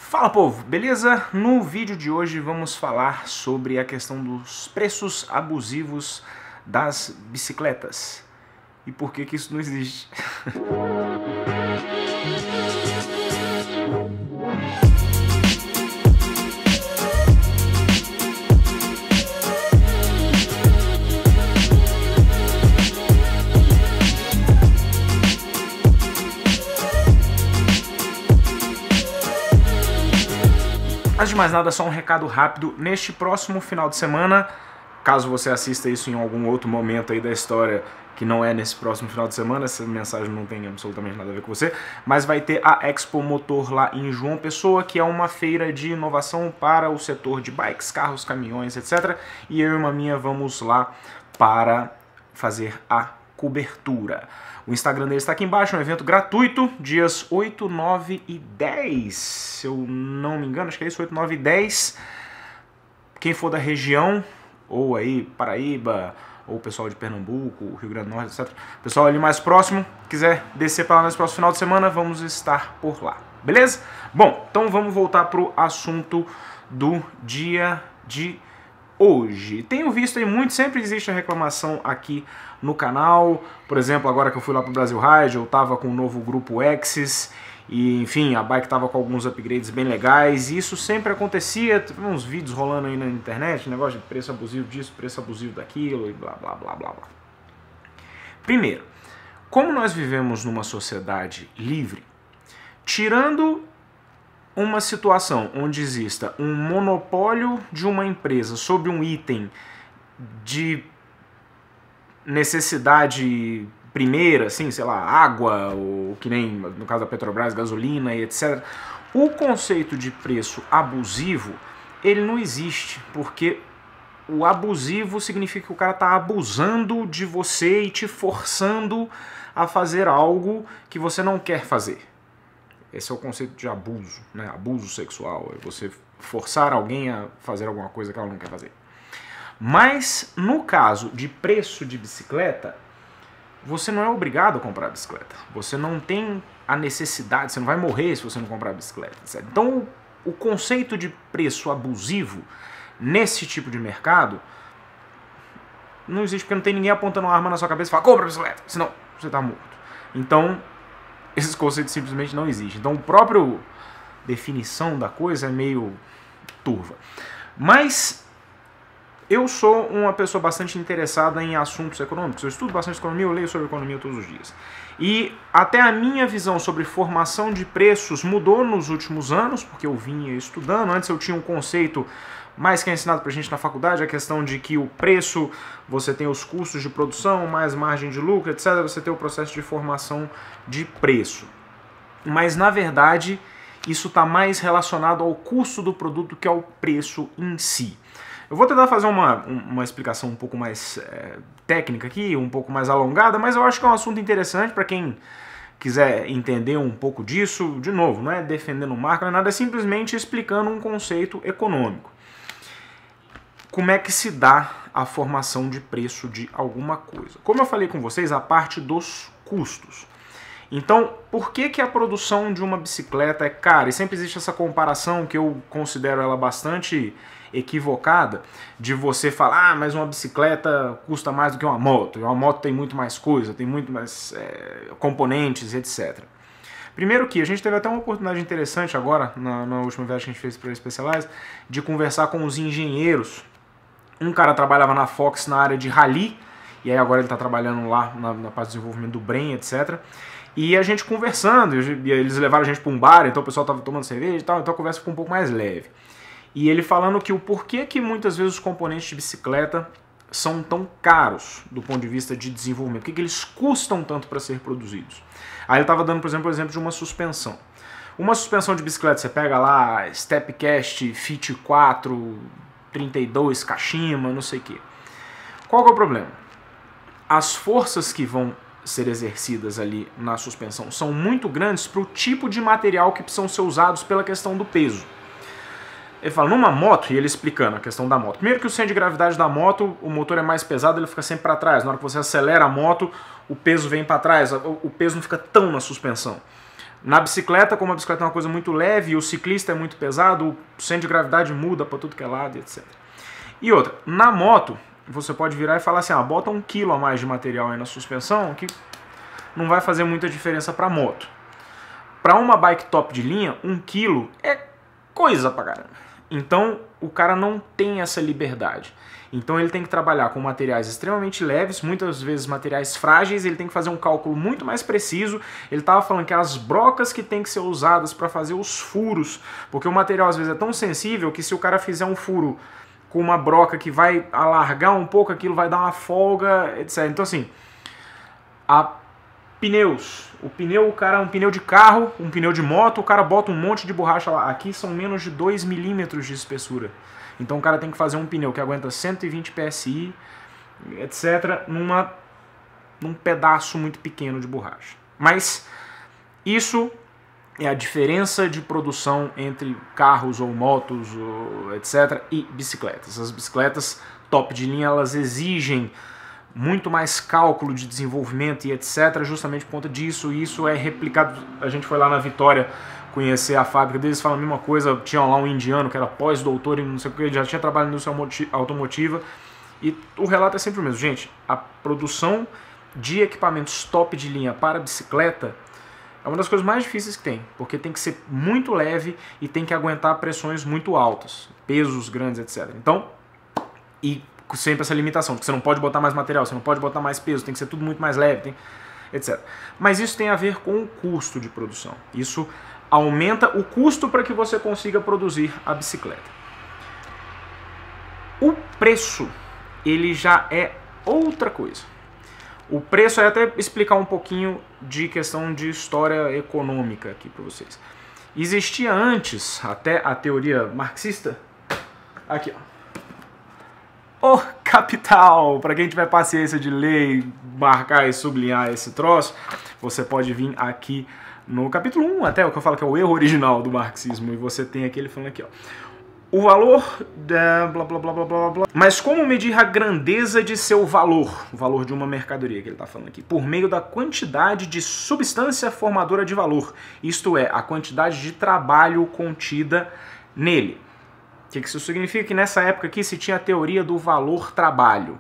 Fala, povo, beleza? No vídeo de hoje vamos falar sobre a questão dos preços abusivos das bicicletas e por que isso não existe. Antes de mais nada, só um recado rápido. Neste próximo final de semana, caso você assista isso em algum outro momento aí da história que não é nesse próximo final de semana, essa mensagem não tem absolutamente nada a ver com você, mas vai ter a Expo Motor lá em João Pessoa, que é uma feira de inovação para o setor de bikes, carros, caminhões, etc. E eu e uma minha vamos lá para fazer a cobertura. O Instagram dele está aqui embaixo, é um evento gratuito, dias 8, 9 e 10, se eu não me engano, acho que é isso, 8, 9 e 10. Quem for da região, ou aí Paraíba, ou o pessoal de Pernambuco, Rio Grande do Norte, etc. O pessoal ali mais próximo, quiser descer para lá nesse próximo final de semana, vamos estar por lá, beleza? Bom, então vamos voltar para o assunto do dia de hoje. Tenho visto aí muito, sempre existe a reclamação aqui no canal. Por exemplo, agora que eu fui lá pro Brasil Ride, eu tava com o novo grupo Axis e, enfim, a bike tava com alguns upgrades bem legais, e isso sempre acontecia. Teve uns vídeos rolando aí na internet, negócio de preço abusivo disso, preço abusivo daquilo e blá blá blá blá blá. Primeiro, como nós vivemos numa sociedade livre, tirando uma situação onde exista um monopólio de uma empresa sobre um item de necessidade primeira, assim, sei lá, água, ou que nem no caso da Petrobras, gasolina e etc. O conceito de preço abusivo, ele não existe, porque o abusivo significa que o cara está abusando de você e te forçando a fazer algo que você não quer fazer. Esse é o conceito de abuso, né? Abuso sexual, é você forçar alguém a fazer alguma coisa que ela não quer fazer. Mas no caso de preço de bicicleta, você não é obrigado a comprar a bicicleta. Você não tem a necessidade, você não vai morrer se você não comprar a bicicleta, etc. Então o conceito de preço abusivo nesse tipo de mercado não existe, porque não tem ninguém apontando uma arma na sua cabeça e fala, compra a bicicleta, senão você está morto. Então esses conceitos simplesmente não existem. Então, a própria definição da coisa é meio turva. Mas eu sou uma pessoa bastante interessada em assuntos econômicos. Eu estudo bastante economia, eu leio sobre economia todos os dias. E até a minha visão sobre formação de preços mudou nos últimos anos, porque eu vinha estudando. Antes eu tinha um conceito mais que é ensinado pra gente na faculdade, a questão de que o preço, você tem os custos de produção, mais margem de lucro, etc. Você tem o processo de formação de preço. Mas, na verdade, isso está mais relacionado ao custo do produto que ao preço em si. Eu vou tentar fazer uma explicação um pouco mais técnica aqui, um pouco mais alongada, mas eu acho que é um assunto interessante para quem quiser entender um pouco disso. De novo, não é defendendo marca, não é nada, é simplesmente explicando um conceito econômico. Como é que se dá a formação de preço de alguma coisa? Como eu falei com vocês, a parte dos custos. Então, por que a produção de uma bicicleta é cara? E sempre existe essa comparação que eu considero ela bastante equivocada, de você falar, mas uma bicicleta custa mais do que uma moto, e uma moto tem muito mais coisa, tem muito mais componentes, etc. Primeiro que a gente teve até uma oportunidade interessante agora, na última viagem que a gente fez para a Specialized, de conversar com os engenheiros. Um cara trabalhava na Fox na área de rally, e aí agora ele está trabalhando lá na parte de desenvolvimento do Brem, etc. E a gente conversando, e eles levaram a gente para um bar, então o pessoal estava tomando cerveja e tal, então a conversa ficou um pouco mais leve. E ele falando que o porquê que muitas vezes os componentes de bicicleta são tão caros do ponto de vista de desenvolvimento, por que eles custam tanto para ser produzidos. Aí ele estava dando, por exemplo, o exemplo de uma suspensão. Uma suspensão de bicicleta, você pega lá Stepcast Fit 4, 32, Kashima, não sei o que. Qual que é o problema? As forças que vão ser exercidas ali na suspensão são muito grandes para o tipo de material que precisam ser usados pela questão do peso. Ele fala, numa moto, e ele explicando a questão da moto. Primeiro que o centro de gravidade da moto, o motor é mais pesado, ele fica sempre para trás. Na hora que você acelera a moto, o peso vem para trás, o peso não fica tão na suspensão. Na bicicleta, como a bicicleta é uma coisa muito leve e o ciclista é muito pesado, o centro de gravidade muda para tudo que é lado, etc. E outra, na moto, você pode virar e falar assim, bota 1 quilo a mais de material aí na suspensão, que não vai fazer muita diferença para moto. Para uma bike top de linha, 1 quilo é coisa pra caramba. Então, o cara não tem essa liberdade. Então ele tem que trabalhar com materiais extremamente leves, muitas vezes materiais frágeis, ele tem que fazer um cálculo muito mais preciso. Ele estava falando que as brocas que tem que ser usadas para fazer os furos, porque o material às vezes é tão sensível que se o cara fizer um furo com uma broca que vai alargar um pouco, aquilo vai dar uma folga, etc. Então assim, pneus. O pneu, um pneu de carro, um pneu de moto, o cara bota um monte de borracha lá. Aqui são menos de 2 milímetros de espessura. Então o cara tem que fazer um pneu que aguenta 120 PSI, etc., num pedaço muito pequeno de borracha. Mas isso é a diferença de produção entre carros ou motos, etc., e bicicletas. As bicicletas top de linha, elas exigem muito mais cálculo de desenvolvimento e etc., justamente por conta disso. E isso é replicado. A gente foi lá na Vitória conhecer a fábrica deles, falam a mesma coisa. Tinha lá um indiano que era pós-doutor em não sei o que, já tinha trabalhado na indústria automotiva, e o relato é sempre o mesmo. Gente, a produção de equipamentos top de linha para bicicleta é uma das coisas mais difíceis que tem, porque tem que ser muito leve e tem que aguentar pressões muito altas, pesos grandes, etc. Então, e sempre essa limitação, porque você não pode botar mais material, você não pode botar mais peso, tem que ser tudo muito mais leve, etc. Mas isso tem a ver com o custo de produção. Isso aumenta o custo para que você consiga produzir a bicicleta. O preço, ele já é outra coisa. O preço é até explicar um pouquinho de questão de história econômica aqui para vocês. Existia antes, até a teoria marxista, aqui ó, o capital. Para quem tiver paciência de ler e marcar e sublinhar esse troço, você pode vir aqui no capítulo 1, até o que eu falo que é o erro original do marxismo, e você tem aqui ele falando aqui, ó. O valor blá blá blá blá blá blá. Mas como medir a grandeza de seu valor, o valor de uma mercadoria que ele está falando aqui, por meio da quantidade de substância formadora de valor, isto é, a quantidade de trabalho contida nele. O que isso significa? Que nessa época aqui se tinha a teoria do valor-trabalho.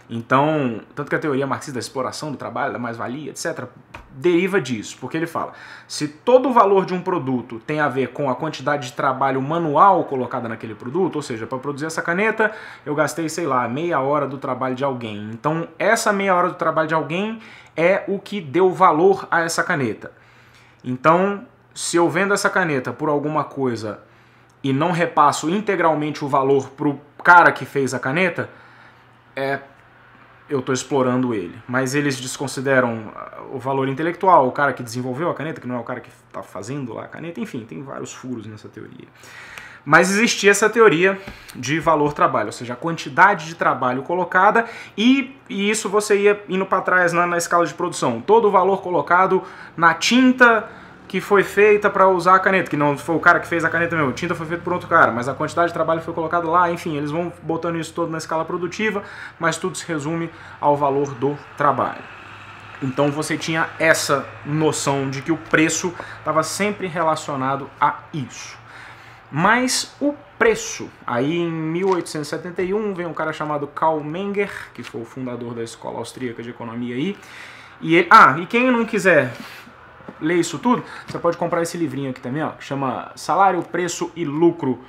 Então, tanto que a teoria marxista da exploração do trabalho, da mais-valia, etc., deriva disso, porque ele fala, se todo o valor de um produto tem a ver com a quantidade de trabalho manual colocada naquele produto, ou seja, para produzir essa caneta, eu gastei, sei lá, meia hora do trabalho de alguém. Então, essa meia hora do trabalho de alguém é o que deu valor a essa caneta. Então, se eu vendo essa caneta por alguma coisa e não repasso integralmente o valor para o cara que fez a caneta, eu estou explorando ele. Mas eles desconsideram o valor intelectual, o cara que desenvolveu a caneta, que não é o cara que está fazendo lá a caneta, enfim, tem vários furos nessa teoria. Mas existia essa teoria de valor-trabalho, ou seja, a quantidade de trabalho colocada, e isso você ia indo para trás na escala de produção. Todo o valor colocado na tinta que foi feita para usar a caneta, que não foi o cara que fez a caneta mesmo, a tinta foi feita por outro cara, mas a quantidade de trabalho foi colocada lá, enfim, eles vão botando isso todo na escala produtiva, mas tudo se resume ao valor do trabalho. Então você tinha essa noção de que o preço estava sempre relacionado a isso. Mas o preço, aí em 1871 vem um cara chamado Karl Menger, que foi o fundador da escola austríaca de economia aí, e ele, e quem não quiser ler isso tudo, você pode comprar esse livrinho aqui também, ó, que chama Salário, Preço e Lucro,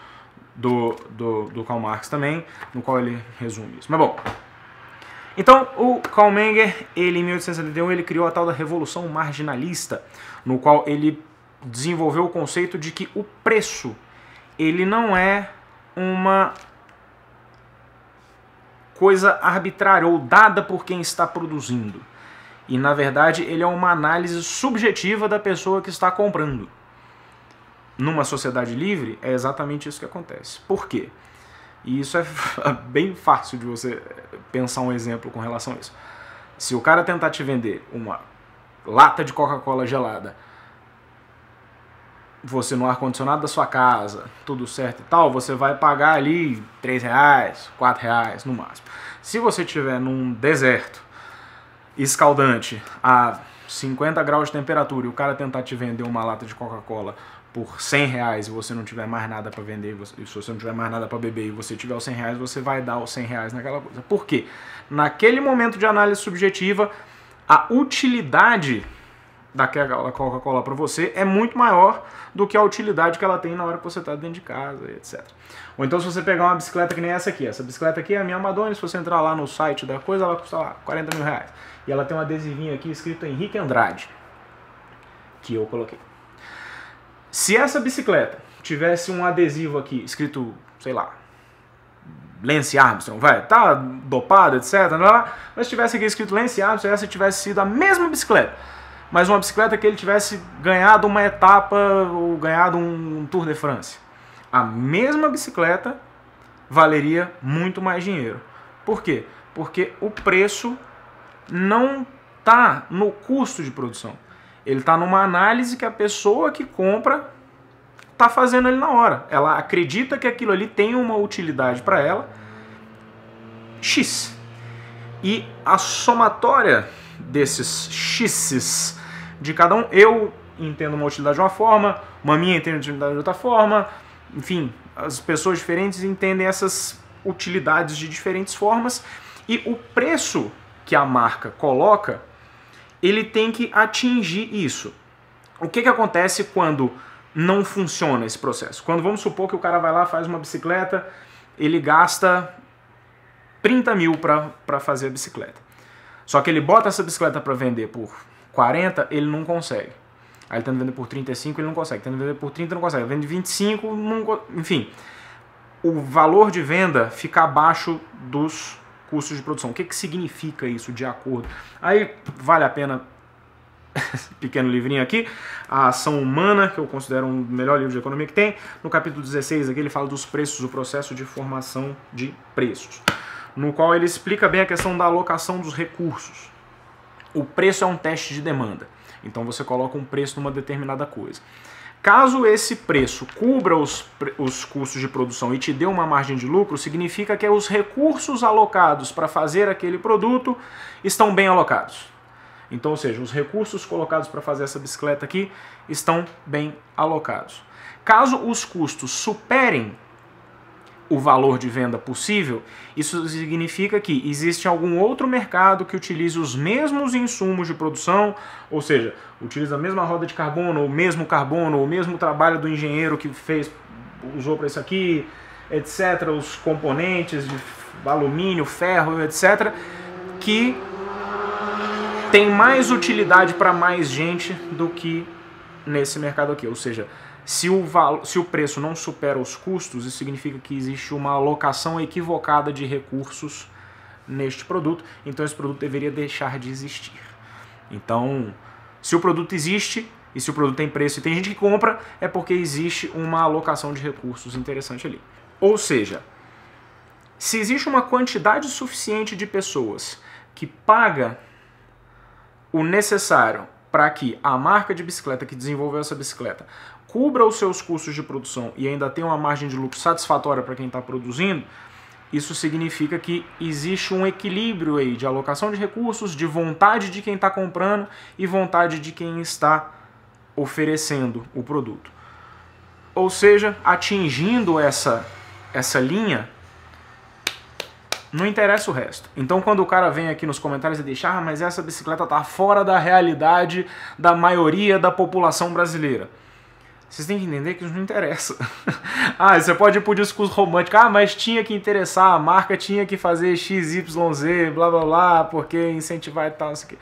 do Karl Marx também, no qual ele resume isso. Mas bom, então o Karl Menger, ele em 1871, ele criou a tal da Revolução Marginalista, no qual ele desenvolveu o conceito de que o preço, ele não é uma coisa arbitrária ou dada por quem está produzindo. E, na verdade, ele é uma análise subjetiva da pessoa que está comprando. Numa sociedade livre, é exatamente isso que acontece. Por quê? E isso é bem fácil de você pensar um exemplo com relação a isso. Se o cara tentar te vender uma lata de Coca-Cola gelada, você no ar-condicionado da sua casa, tudo certo e tal, você vai pagar ali R$3, R$4 no máximo. Se você estiver num deserto escaldante a 50 graus de temperatura e o cara tentar te vender uma lata de Coca-Cola por R$100 e você não tiver mais nada para vender, e se você não tiver mais nada para beber e você tiver os R$100, você vai dar os R$100 naquela coisa. Por quê? Naquele momento de análise subjetiva, a utilidade daquela Coca-Cola para você é muito maior do que a utilidade que ela tem na hora que você está dentro de casa, etc. Ou então se você pegar uma bicicleta que nem essa bicicleta aqui é a minha Amadone, se você entrar lá no site da coisa, ela custa lá R$40 mil. E ela tem um adesivinho aqui escrito Henrique Andrade, que eu coloquei. Se essa bicicleta tivesse um adesivo aqui escrito, sei lá, Lance Armstrong, tá dopado, etc, mas tivesse aqui escrito Lance Armstrong, essa tivesse sido a mesma bicicleta, mas uma bicicleta que ele tivesse ganhado uma etapa ou ganhado um Tour de France. A mesma bicicleta valeria muito mais dinheiro. Por quê? Porque o preço não está no custo de produção. Ele está numa análise que a pessoa que compra está fazendo ali na hora. Ela acredita que aquilo ali tem uma utilidade para ela, X. E a somatória desses X's de cada um, eu entendo uma utilidade de uma forma, uma minha entende uma utilidade de outra forma, enfim, as pessoas diferentes entendem essas utilidades de diferentes formas, e o preço que a marca coloca, ele tem que atingir isso. O que acontece quando não funciona esse processo? Quando vamos supor que o cara vai lá, faz uma bicicleta, ele gasta 30 mil para fazer a bicicleta. Só que ele bota essa bicicleta para vender por 40, ele não consegue. Aí ele tenta vender por 35, ele não consegue. Tenta vender por 30, não consegue. Vende 25, não... enfim. O valor de venda fica abaixo dos custos de produção. O que significa isso de acordo? Aí vale a pena, pequeno livrinho aqui, A Ação Humana, que eu considero um melhor livro de economia que tem. No capítulo 16 aqui ele fala dos preços, o processo de formação de preços, no qual ele explica bem a questão da alocação dos recursos. O preço é um teste de demanda. Então você coloca um preço numa determinada coisa. Caso esse preço cubra os custos de produção e te dê uma margem de lucro, significa que os recursos alocados para fazer aquele produto estão bem alocados. Então, ou seja, os recursos colocados para fazer essa bicicleta aqui estão bem alocados. Caso os custos superem o valor de venda possível, isso significa que existe algum outro mercado que utilize os mesmos insumos de produção, ou seja, utiliza a mesma roda de carbono, ou o mesmo trabalho do engenheiro que usou para isso aqui, etc., os componentes de alumínio, ferro, etc., que tem mais utilidade para mais gente do que nesse mercado aqui, ou seja, se o preço não supera os custos, isso significa que existe uma alocação equivocada de recursos neste produto, então esse produto deveria deixar de existir. Então, se o produto existe, e se o produto tem preço e tem gente que compra, é porque existe uma alocação de recursos interessante ali. Ou seja, se existe uma quantidade suficiente de pessoas que paga o necessário para que a marca de bicicleta que desenvolveu essa bicicleta cubra os seus custos de produção e ainda tem uma margem de lucro satisfatória para quem está produzindo, isso significa que existe um equilíbrio aí de alocação de recursos, de vontade de quem está comprando e vontade de quem está oferecendo o produto. Ou seja, atingindo essa linha, não interessa o resto. Então quando o cara vem aqui nos comentários e diz, mas essa bicicleta está fora da realidade da maioria da população brasileira. Vocês têm que entender que isso não interessa. Você pode ir por discurso romântico, mas tinha que interessar, a marca tinha que fazer XYZ, blá blá blá, porque incentivar e tal, isso aqui.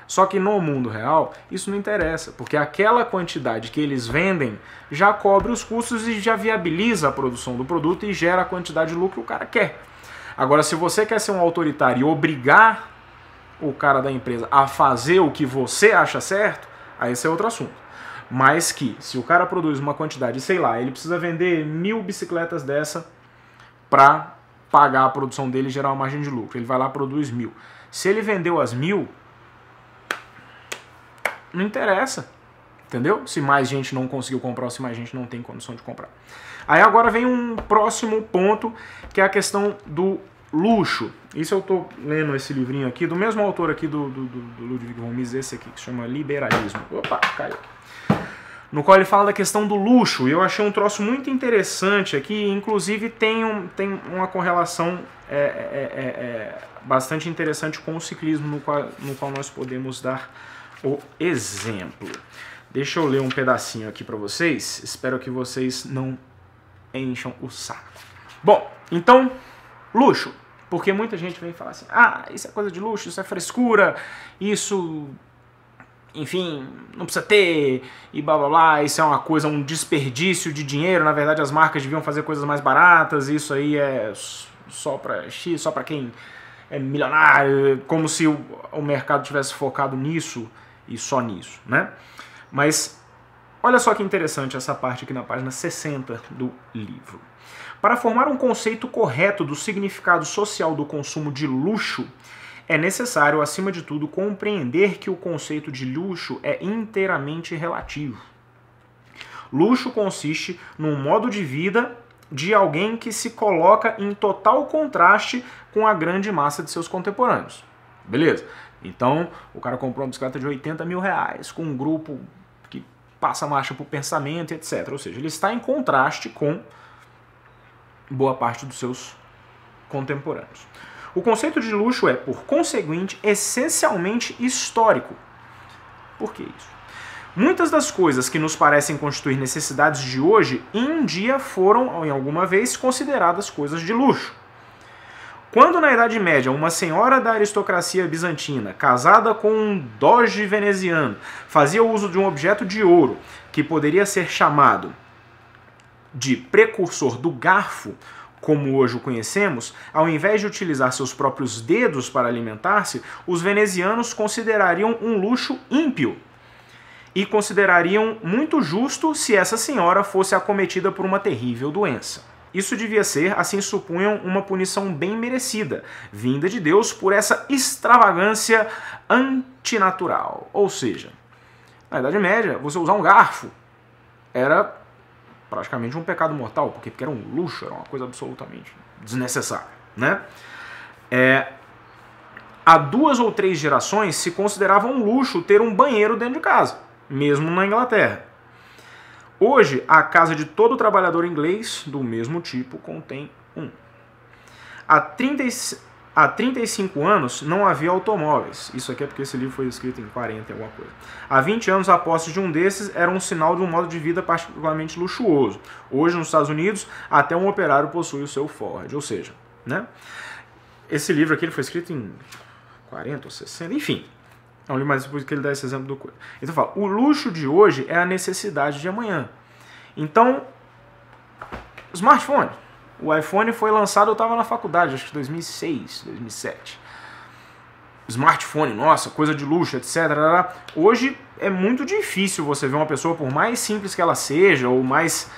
Só que no mundo real, isso não interessa, porque aquela quantidade que eles vendem já cobre os custos e já viabiliza a produção do produto e gera a quantidade de lucro que o cara quer. Agora, se você quer ser um autoritário e obrigar o cara da empresa a fazer o que você acha certo, aí esse é outro assunto. Mas que, se o cara produz uma quantidade, sei lá, ele precisa vender 1000 bicicletas dessa para pagar a produção dele e gerar uma margem de lucro. Ele vai lá e produz 1000. Se ele vendeu as 1000, não interessa, entendeu? Se mais gente não conseguiu comprar ou se mais gente não tem condição de comprar. Aí agora vem um próximo ponto, que é a questão do luxo. Isso eu tô lendo esse livrinho aqui, do mesmo autor aqui do Ludwig von Mises, esse aqui, que se chama Liberalismo. Opa, caiu. No qual ele fala da questão do luxo, e eu achei um troço muito interessante aqui, inclusive tem uma correlação bastante interessante com o ciclismo, no qual nós podemos dar o exemplo. Deixa eu ler um pedacinho aqui para vocês, espero que vocês não encham o saco. Bom, então, luxo, porque muita gente vem falar assim, ah, isso é coisa de luxo, isso é frescura, isso, enfim, não precisa ter, e blá blá blá, isso é uma coisa, um desperdício de dinheiro, na verdade as marcas deviam fazer coisas mais baratas, isso aí é só para X, só para quem é milionário, como se o mercado tivesse focado nisso e só nisso, né? Mas olha só que interessante essa parte aqui na página 60 do livro. Para formar um conceito correto do significado social do consumo de luxo, é necessário, acima de tudo, compreender que o conceito de luxo é inteiramente relativo. Luxo consiste num modo de vida de alguém que se coloca em total contraste com a grande massa de seus contemporâneos. Beleza? Então, o cara comprou uma bicicleta de 80 mil reais, com um grupo que passa marcha por pensamento, etc. Ou seja, ele está em contraste com boa parte dos seus contemporâneos. O conceito de luxo é, por conseguinte, essencialmente histórico. Por que isso? Muitas das coisas que nos parecem constituir necessidades de hoje, um dia foram, em alguma vez, consideradas coisas de luxo. Quando na Idade Média uma senhora da aristocracia bizantina, casada com um doge veneziano, fazia uso de um objeto de ouro que poderia ser chamado de precursor do garfo, como hoje o conhecemos, ao invés de utilizar seus próprios dedos para alimentar-se, os venezianos considerariam um luxo ímpio e considerariam muito justo se essa senhora fosse acometida por uma terrível doença. Isso devia ser, assim supunham, uma punição bem merecida, vinda de Deus por essa extravagância antinatural. Ou seja, na Idade Média, você usar um garfo era praticamente um pecado mortal, porque era um luxo, era uma coisa absolutamente desnecessária, né? Há 2 ou 3 gerações se considerava um luxo ter um banheiro dentro de casa, mesmo na Inglaterra. Hoje, a casa de todo trabalhador inglês do mesmo tipo contém um. Há 35 anos não havia automóveis. Isso aqui é porque esse livro foi escrito em 40 e alguma coisa. Há 20 anos a posse de um desses era um sinal de um modo de vida particularmente luxuoso. Hoje, nos Estados Unidos, até um operário possui o seu Ford. Ou seja, né? Esse livro aqui ele foi escrito em 40 ou 60, enfim. É um livro mais depois que ele dá esse exemplo do coisa. Então fala, o luxo de hoje é a necessidade de amanhã. Então, smartphone. O iPhone foi lançado, eu estava na faculdade, acho que 2006, 2007. Smartphone, nossa, coisa de luxo, etc. Hoje é muito difícil você ver uma pessoa, por mais simples que ela seja, ou mais,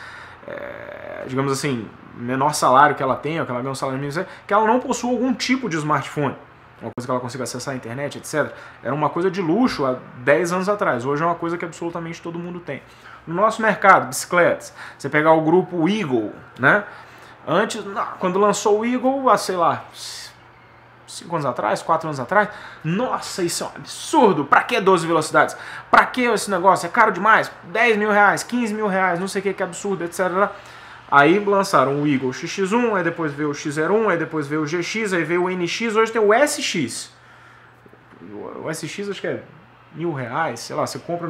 digamos assim, menor salário que ela tenha, ou que ela ganha um salário mínimo, que ela não possua algum tipo de smartphone. Uma coisa que ela consiga acessar a internet, etc. Era uma coisa de luxo há 10 anos atrás. Hoje é uma coisa que absolutamente todo mundo tem. No nosso mercado, bicicletas, você pegar o grupo Eagle, né? Antes, quando lançou o Eagle, há, sei lá, 5 anos atrás, 4 anos atrás, nossa, isso é um absurdo. Pra que 12 velocidades? Pra que esse negócio? É caro demais. 10 mil reais, 15 mil reais, não sei o que é absurdo, etc. Aí lançaram o Eagle XX1, aí depois veio o X01, aí depois veio o GX, aí veio o NX, hoje tem o SX. O SX acho que é R$1.000, sei lá, você compra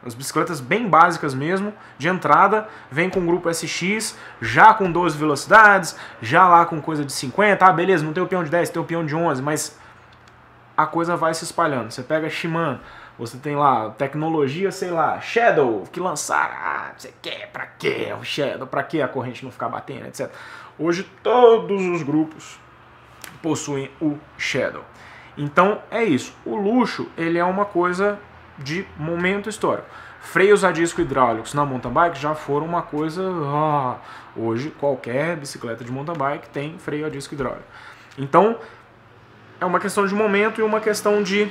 as bicicletas bem básicas mesmo, de entrada, vem com o grupo SX, já com 12 velocidades, já lá com coisa de 50, ah, beleza, não tem o peão de 10, tem o peão de 11, mas a coisa vai se espalhando. Você pega a Shimano, você tem lá tecnologia, sei lá, Shadow, que lançaram, você quer, pra quê o Shadow, pra que a corrente não ficar batendo, etc. Hoje todos os grupos possuem o Shadow. Então é isso, o luxo ele é uma coisa de momento histórico. Freios a disco hidráulicos na mountain bike já foram uma coisa, hoje qualquer bicicleta de mountain bike tem freio a disco hidráulico. Então é uma questão de momento e uma questão de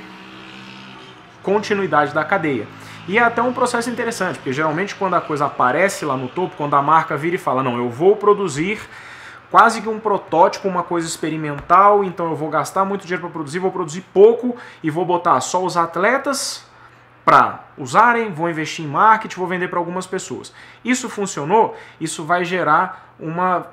continuidade da cadeia. E é até um processo interessante, porque geralmente quando a coisa aparece lá no topo, quando a marca vira e fala, não, eu vou produzir quase que um protótipo, uma coisa experimental, então eu vou gastar muito dinheiro para produzir, vou produzir pouco e vou botar só os atletas para usarem, vou investir em marketing, vou vender para algumas pessoas. Isso funcionou, isso vai gerar uma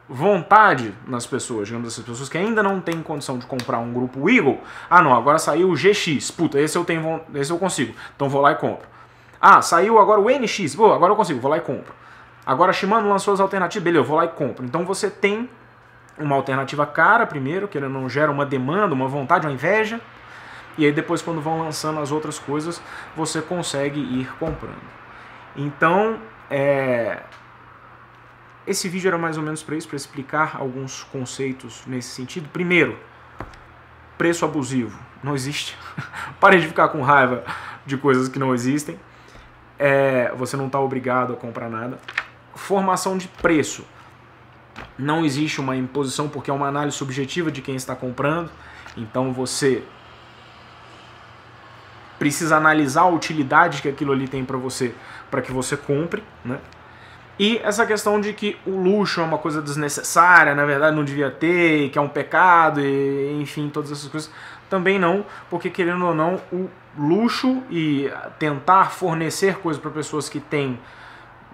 vontade nas pessoas, digamos, essas pessoas que ainda não têm condição de comprar um grupo Eagle. Ah não, agora saiu o GX, puta, esse eu consigo, então vou lá e compro. Ah, saiu agora o NX, pô, agora eu consigo, vou lá e compro. Agora a Shimano lançou as alternativas, beleza, eu vou lá e compro. Então você tem uma alternativa cara primeiro, que ele não gera uma demanda, uma vontade, uma inveja, e aí depois quando vão lançando as outras coisas, você consegue ir comprando. Então, esse vídeo era mais ou menos para isso, para explicar alguns conceitos nesse sentido. Primeiro, preço abusivo não existe. Pare de ficar com raiva de coisas que não existem. Você não está obrigado a comprar nada. Formação de preço. Não existe uma imposição porque é uma análise subjetiva de quem está comprando. Então você precisa analisar a utilidade que aquilo ali tem para você, para que você compre, né? E essa questão de que o luxo é uma coisa desnecessária, na verdade não devia ter, que é um pecado, e, enfim, todas essas coisas, também não, porque querendo ou não, o luxo e tentar fornecer coisas para pessoas que têm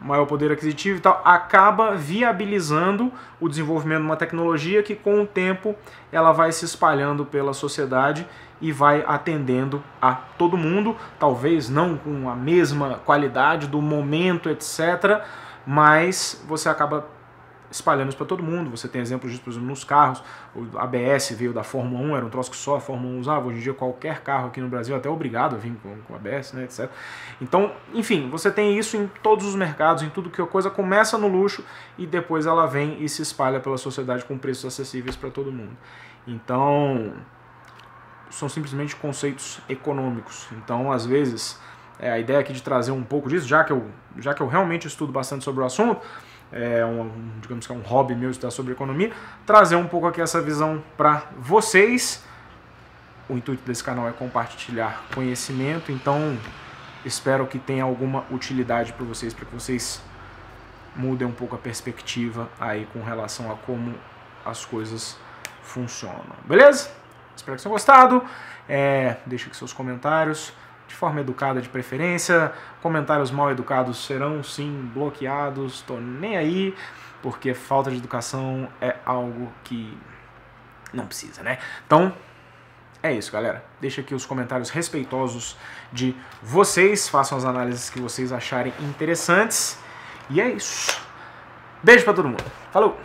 maior poder aquisitivo e tal, acaba viabilizando o desenvolvimento de uma tecnologia que com o tempo ela vai se espalhando pela sociedade e vai atendendo a todo mundo, talvez não com a mesma qualidade do momento, etc., mas você acaba espalhando isso para todo mundo. Você tem exemplos disso, por exemplo, nos carros. O ABS veio da Fórmula 1, era um troço que só a Fórmula 1 usava. Hoje em dia qualquer carro aqui no Brasil é até obrigado a vir com ABS, né, etc. Então, enfim, você tem isso em todos os mercados, em tudo que a coisa começa no luxo e depois ela vem e se espalha pela sociedade com preços acessíveis para todo mundo. Então, são simplesmente conceitos econômicos. Então, às vezes, a ideia aqui de trazer um pouco disso, já que eu realmente estudo bastante sobre o assunto, digamos que é um hobby meu estudar sobre economia, trazer um pouco aqui essa visão para vocês. O intuito desse canal é compartilhar conhecimento, então espero que tenha alguma utilidade para vocês que vocês mudem um pouco a perspectiva aí com relação a como as coisas funcionam. Beleza? Espero que tenham gostado. Deixe aqui seus comentários de forma educada de preferência. Comentários mal educados serão sim bloqueados, tô nem aí, porque falta de educação é algo que não precisa, né? Então, é isso, galera. Deixa aqui os comentários respeitosos de vocês, façam as análises que vocês acharem interessantes. E é isso. Beijo pra todo mundo. Falou!